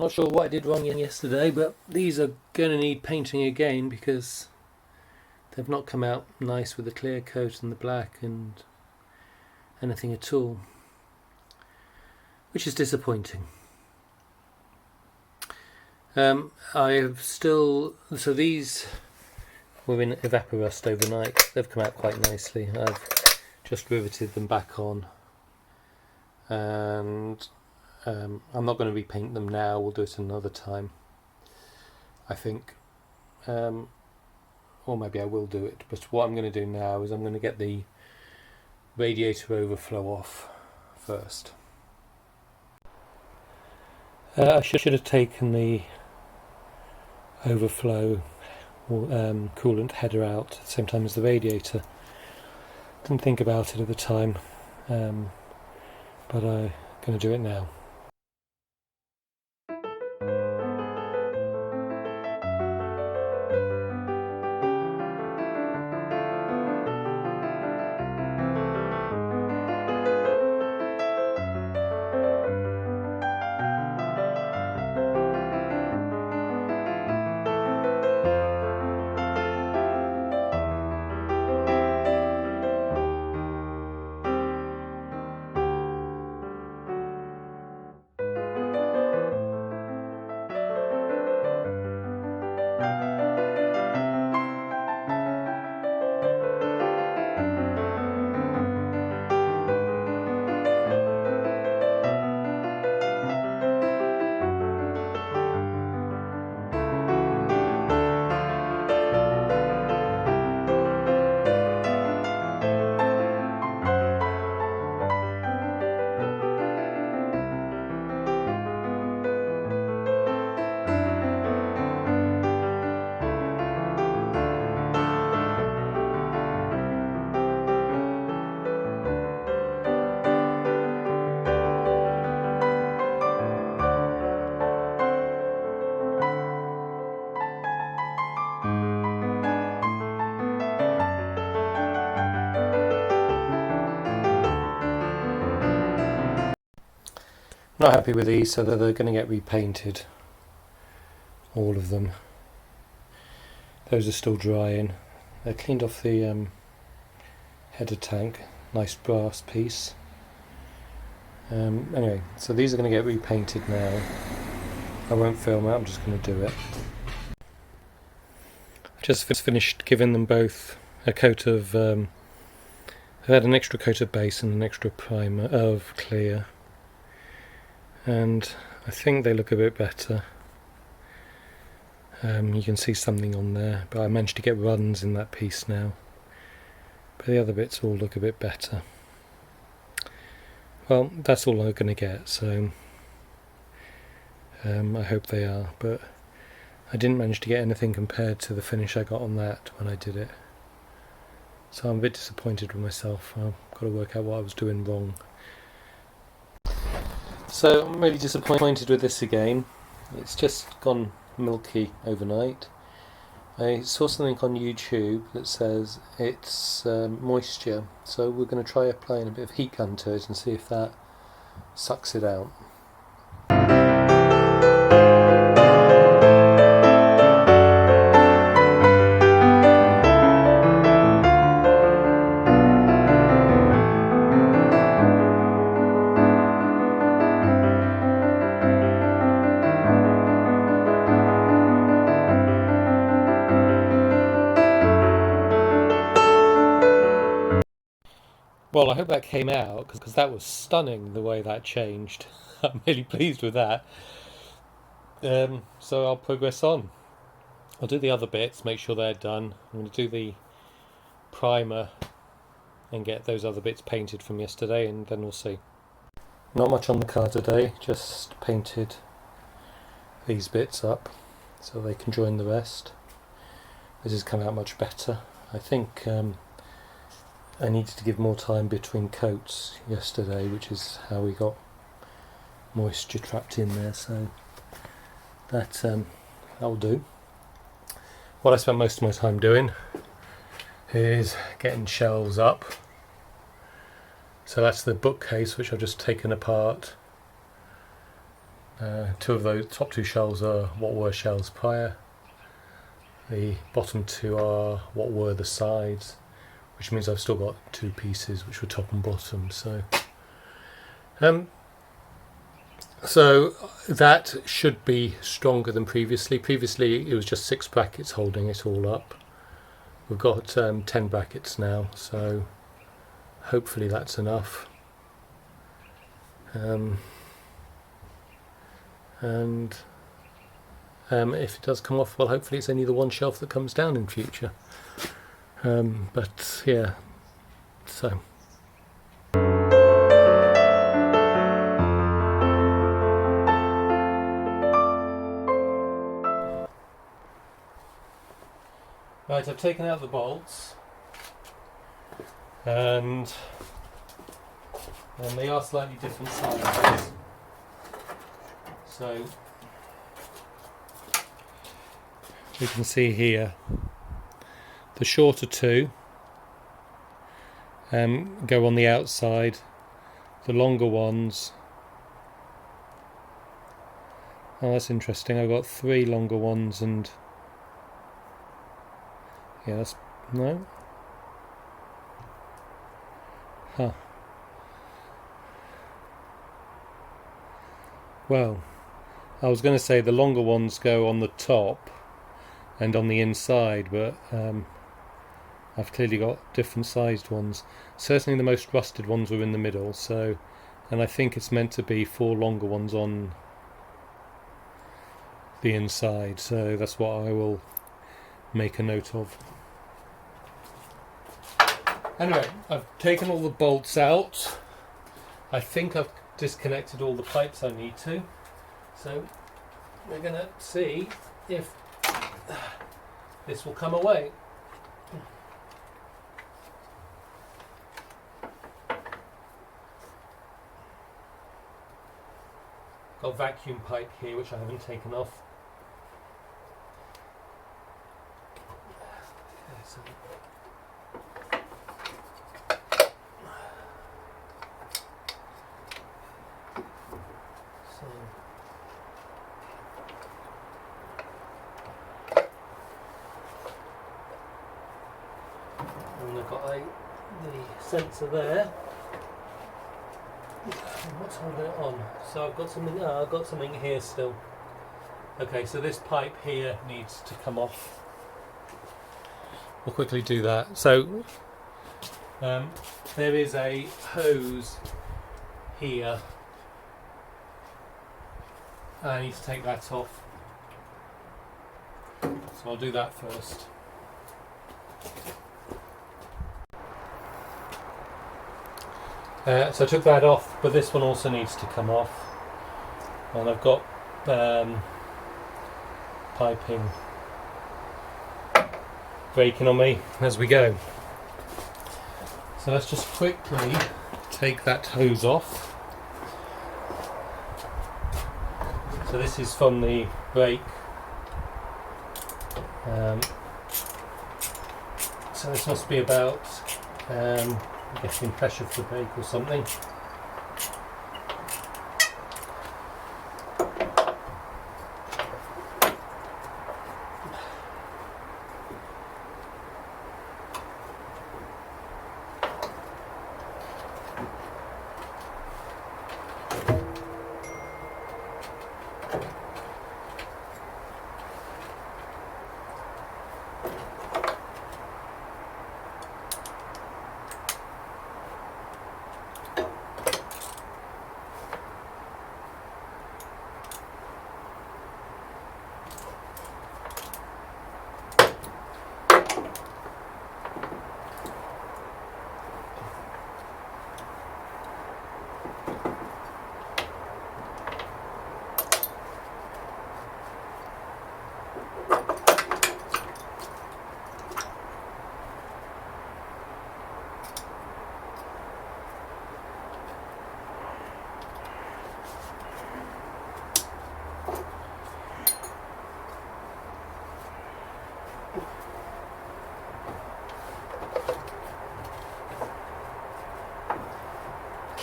Not sure what I did wrong yesterday, but these are going to need painting again because they've not come out nice with the clear coat and the black and anything at all, which is disappointing. I've still, so these were in Evaporust overnight. They've come out quite nicely. I've just riveted them back on, and I'm not going to repaint them now. We'll do it another time, I think, or maybe I will do it. But what I'm going to do now is I'm going to get the radiator overflow off first. I should have taken the overflow coolant header out at the same time as the radiator. Didn't think about it at the time, but I'm going to do it now. Not happy with these, so they're going to get repainted, all of them. Those are still drying. They're cleaned off the header tank, nice brass piece. Anyway, so these are going to get repainted now. I won't film it, I'm just going to do it. I just finished giving them both a coat of, I had an extra coat of base and an extra primer of clear. And I think they look a bit better. You can see something on there, but I managed to get runs in that piece now. But the other bits all look a bit better. Well, that's all I'm going to get, so I hope they are. But I didn't manage to get anything compared to the finish I got on that when I did it. So I'm a bit disappointed with myself. I've got to work out what I was doing wrong. So I'm really disappointed with this again. It's just gone milky overnight. I saw something on YouTube that says it's moisture, so we're going to try applying a bit of heat gun to it and see if that sucks it out. Well, I hope that came out, because that was stunning the way that changed. I'm really pleased with that. So I'll progress on. I'll do the other bits, make sure they're done. I'm going to do the primer and get those other bits painted from yesterday, and then we'll see. Not much on the car today, just painted these bits up so they can join the rest. This has come out much better. I think I needed to give more time between coats yesterday, which is how we got moisture trapped in there, so that'll do. What I spent most of my time doing is getting shelves up. So that's the bookcase, which I've just taken apart Two of those top two shelves are what were shelves prior. The bottom two are what were the sides, which means I've still got two pieces which were top and bottom. So that should be stronger than previously. Previously it was just 6 brackets holding it all up. We've got 10 brackets now, so hopefully that's enough. If it does come off, well, hopefully it's only the one shelf that comes down in future. But yeah, so. Right, I've taken out the bolts, and they are slightly different sizes. So you can see here the shorter two go on the outside, the longer ones, oh that's interesting, I've got 3 longer ones and yeah, that's no. Huh. Well, I was going to say the longer ones go on the top and on the inside, but I've clearly got different sized ones. Certainly the most rusted ones were in the middle, so, and I think it's meant to be 4 longer ones on the inside, so that's what I will make a note of. Anyway, I've taken all the bolts out. I think I've disconnected all the pipes I need to. So we're going to see if this will come away. Got a vacuum pipe here which I haven't taken off. So and I've got the sensor there. What's holding it on? So I've got something. I've got something here still. Okay, so this pipe here needs to come off. We'll quickly do that. So there is a hose here. I need to take that off. So I'll do that first. So I took that off, but this one also needs to come off. And I've got piping breaking on me as we go. So let's just quickly take that hose off. So this is from the brake. So this must be about getting pressure for the brake or something.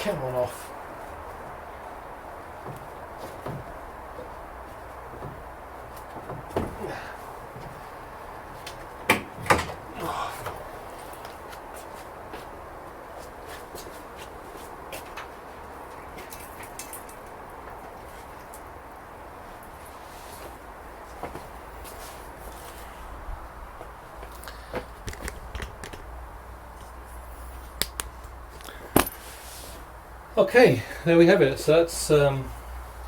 Come on off. Okay, there we have it. So that's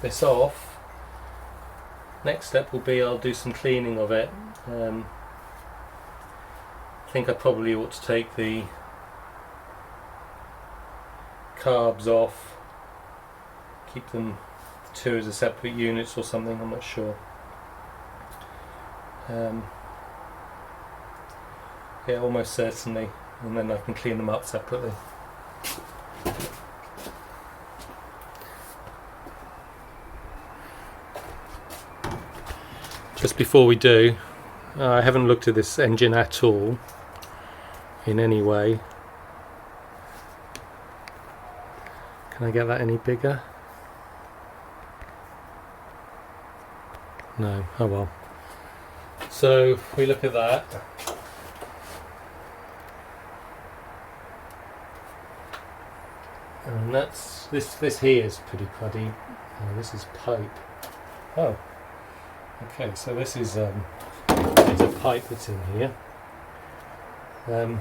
this off. Next step will be I'll do some cleaning of it. I think I probably ought to take the carbs off, keep them two as a separate units or something, I'm not sure. Yeah, almost certainly, and then I can clean them up separately. Just before we do, I haven't looked at this engine at all in any way. Can I get that any bigger? No, oh well. So if we look at that, and that's this here is pretty cruddy. This is pipe. Oh, okay. So this is it's a pipe that's in here, and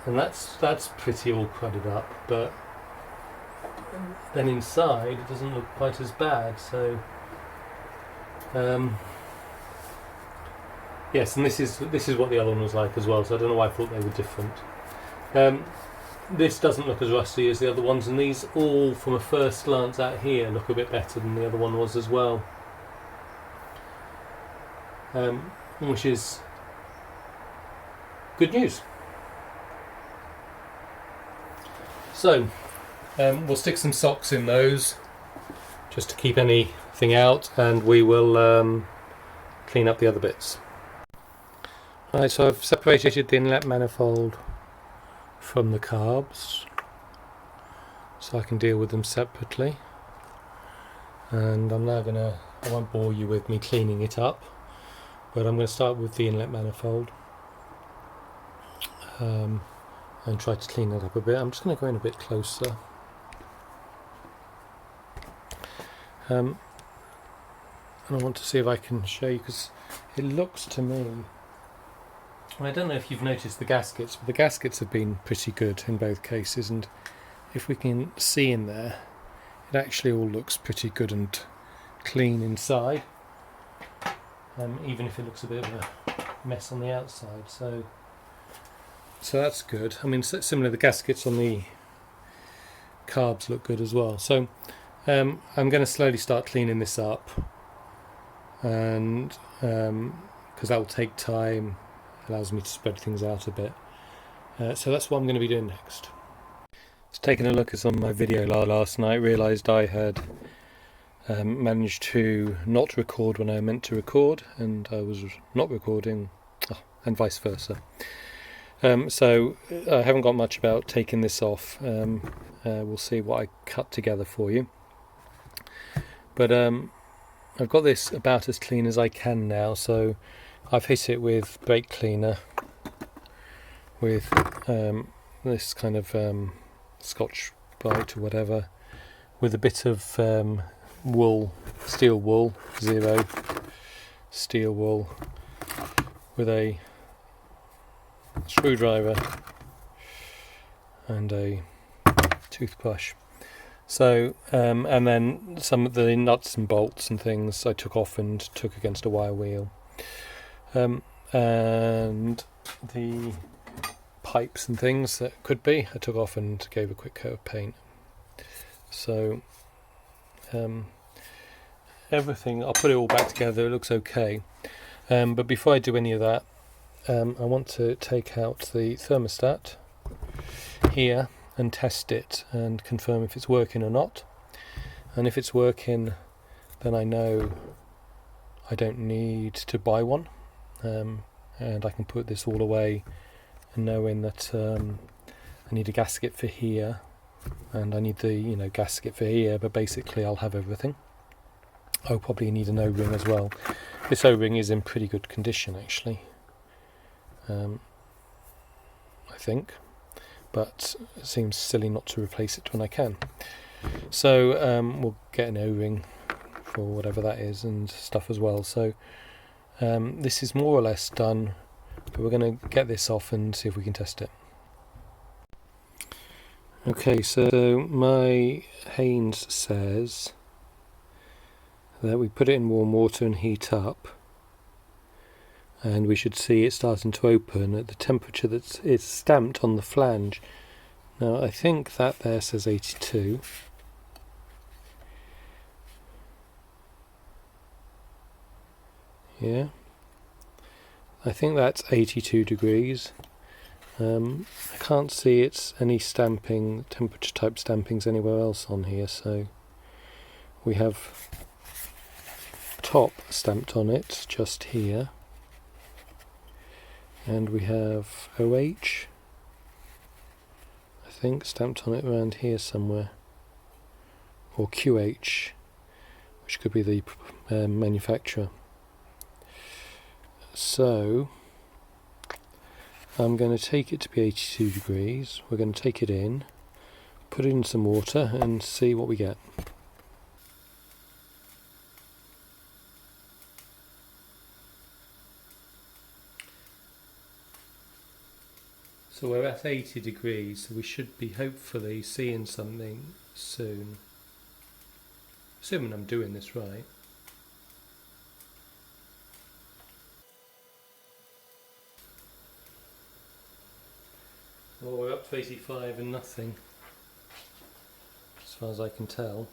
that's pretty all crudded up. But then inside it doesn't look quite as bad. So yes, and this is what the other one was like as well. So I don't know why I thought they were different. This doesn't look as rusty as the other ones, and these all, from a first glance out here, look a bit better than the other one was as well. Which is good news. So we'll stick some socks in those just to keep anything out, and we will clean up the other bits. Right, so I've separated the inlet manifold from the carbs so I can deal with them separately, and I'm now I won't bore you with me cleaning it up, but I'm going to start with the inlet manifold and try to clean it up a bit. I'm just going to go in a bit closer. And I want to see if I can show you, because it looks to me, I don't know if you've noticed the gaskets, but the gaskets have been pretty good in both cases, and if we can see in there, it actually all looks pretty good and clean inside, even if it looks a bit of a mess on the outside. So that's good. I mean, similarly, the gaskets on the carbs look good as well. So I'm going to slowly start cleaning this up, and because that will take time, allows me to spread things out a bit. So that's what I'm going to be doing next. Just taking a look at some of my video last night, realised I had managed to not record when I meant to record, and I was not recording, and vice versa. So I haven't got much about taking this off. We'll see what I cut together for you. But I've got this about as clean as I can now, so I've hit it with brake cleaner with this kind of Scotch Brite or whatever, with a bit of wool, steel wool, 0 steel wool, with a screwdriver and a toothbrush. So and then some of the nuts and bolts and things I took off and took against a wire wheel. And the pipes and things that could be, I took off and gave a quick coat of paint. So everything, I'll put it all back together, it looks okay. But before I do any of that, I want to take out the thermostat here and test it and confirm if it's working or not. And if it's working, then I know I don't need to buy one. And I can put this all away, and knowing that I need a gasket for here, and I need the gasket for here, but basically I'll have everything. I'll probably need an O-ring as well. This O-ring is in pretty good condition actually, I think, but it seems silly not to replace it when I can. So we'll get an O-ring for whatever that is and stuff as well. So this is more or less done, but we're going to get this off and see if we can test it. Okay, so my Haynes says that we put it in warm water and heat up, and we should see it starting to open at the temperature that is stamped on the flange. Now I think that there says 82. Yeah, I think that's 82 degrees. I can't see it's any stamping, temperature type stampings anywhere else on here, so we have top stamped on it just here, and we have OH, I think, stamped on it around here somewhere, or QH, which could be the manufacturer. So I'm going to take it to be 82 degrees, we're going to take it in, put it in some water and see what we get. So we're at 80 degrees, so we should be hopefully seeing something soon. Assuming I'm doing this right. Well, we're up to 85 and nothing, as far as I can tell.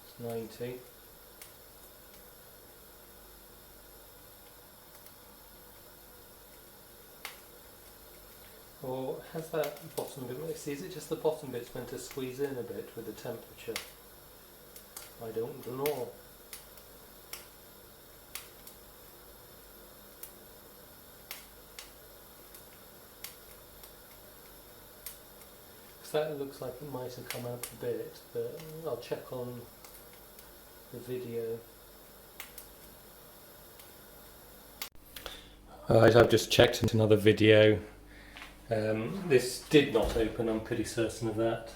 It's 90. Or has that bottom bit, see, is it just the bottom bit's meant to squeeze in a bit with the temperature? I don't know. That looks like it might have come out a bit, but I'll check on the video. Alright, I've just checked into another video. This did not open, I'm pretty certain of that.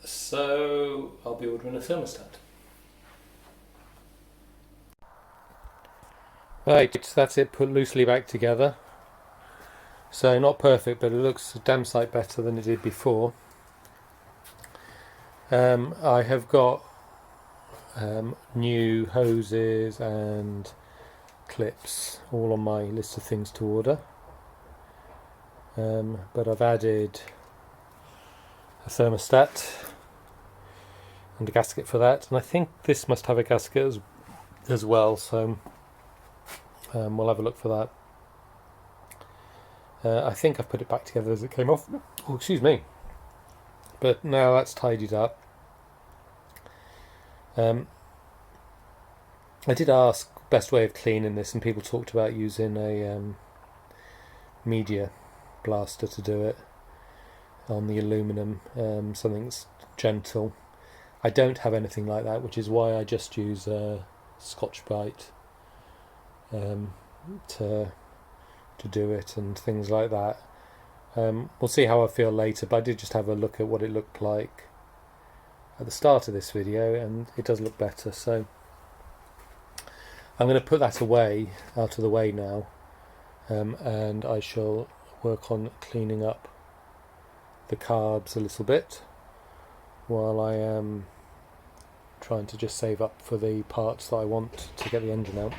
So I'll be ordering a thermostat. Right, that's it put loosely back together. So not perfect, but it looks a damn sight better than it did before. I have got new hoses and clips all on my list of things to order. But I've added a thermostat and a gasket for that, and I think this must have a gasket as well, so we'll have a look for that. I think I've put it back together as it came off. Oh, excuse me. But now that's tidied up. I did ask best way of cleaning this, and people talked about using a media blaster to do it on the aluminum, something gentle. I don't have anything like that, which is why I just use Scotch-Brite to do it and things like that. We'll see how I feel later, but I did just have a look at what it looked like at the start of this video, and it does look better, so I'm going to put that away, out of the way now, and I shall work on cleaning up the carbs a little bit while I am trying to just save up for the parts that I want to get the engine out.